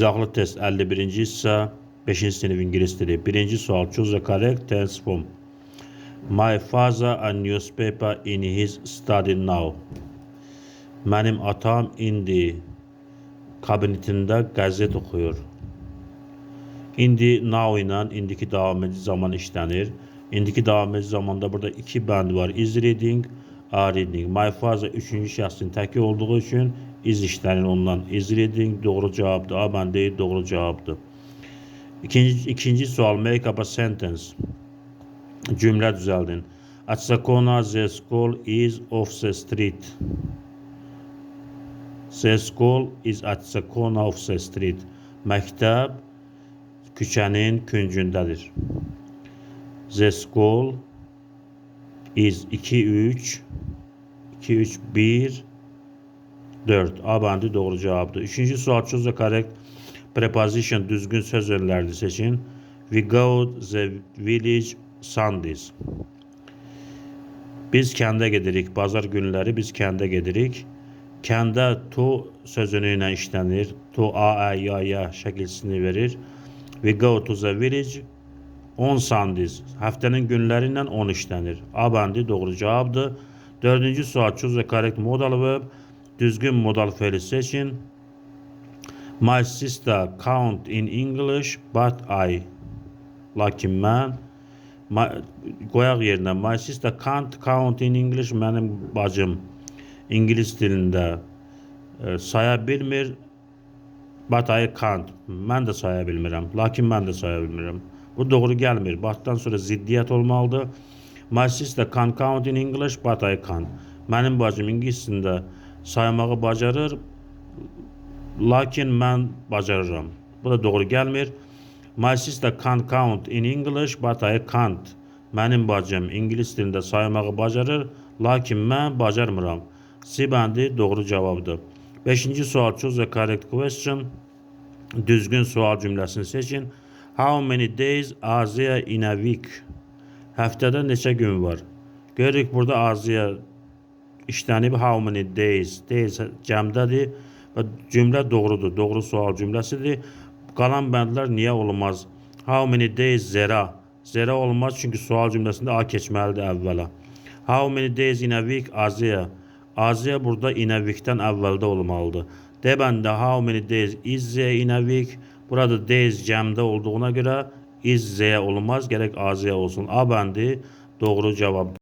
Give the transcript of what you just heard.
İzahlı test 51. hissə 5-ci sinif ingilis dili. 1-ci sual. Choose the correct tense form. My father a newspaper in his study now. Mənim atam indi kabinetində qəzet oxuyur. İndi now ilə indiki davam edici zaman işlənir. İndiki davam edici zamanda burada iki bənd var. Is reading, are reading. My father üçüncü şəxsin təki olduğu üçün is işlənir ondan. Is reading doğru cavabdır. A bəndi doğru cavabdır. İkinci sual. Make up a sentence. Cümlə düzəldin. At the corner the school is off the street. The school is at the corner of the street. Məktəb küçənin küncündədir. The school is 2-3 1 4. A bəndi doğru cavabdır. Üçüncü sual. Choose the correct preposition. Düzgün söz örnəklərini seçin. We go to the village Sundays. Biz kəndə gedirik. Bazar günləri biz kəndə gedirik. Kəndə to sözünü ilə işlənir. To, a, ya şəkilsini verir. We go to the village on Sundays. Həftənin günləri ilə 10 işlənir. A bəndi doğru cavabdır. Dördüncü sual. Choose the correct modal verb. Düzgün modal feili seçin. My sister count in English but I. Lakin mən qoyaq yerinə. My sister can't count in English. Mənim bacım İngilis dilində saya bilmir. But I can't. Mən də saya bilmirəm. Lakin mən də saya bilmirəm. Bu doğru gəlmir. Batdan sonra ziddiyyət olmalıdır. My sister can count in English but I can't. Mənim bacım İngilis dilində saymağı bacarır. Lakin mən bacarıram. Bu da doğru gəlmir. My sister can count in English but I can't. Mənim bacım İngilis dilində saymağı bacarır. Lakin mən bacarmıram. C bəndi doğru cavabdır. 5-ci sual. Choose the correct question. Düzgün sual cümləsini seçin. How many days are there in a week? Həftədə neçə gün var? Görürük burada are işlənib. How many days? Days cəmdədir və cümlə doğrudur. Doğru sual cümləsidir. Qalan bəndlər niyə olmaz? How many days zera? Zera olmaz çünki sual cümləsində a keçməlidir əvvəla. How many days in a week are there? Aziya burada in a week'dən əvvəldə olmalıdır. D bəndə how many days is there in a week? Burada days cəmdə olduğuna görə is there olmaz. Gərək aziya olsun. A bəndi doğru cavab.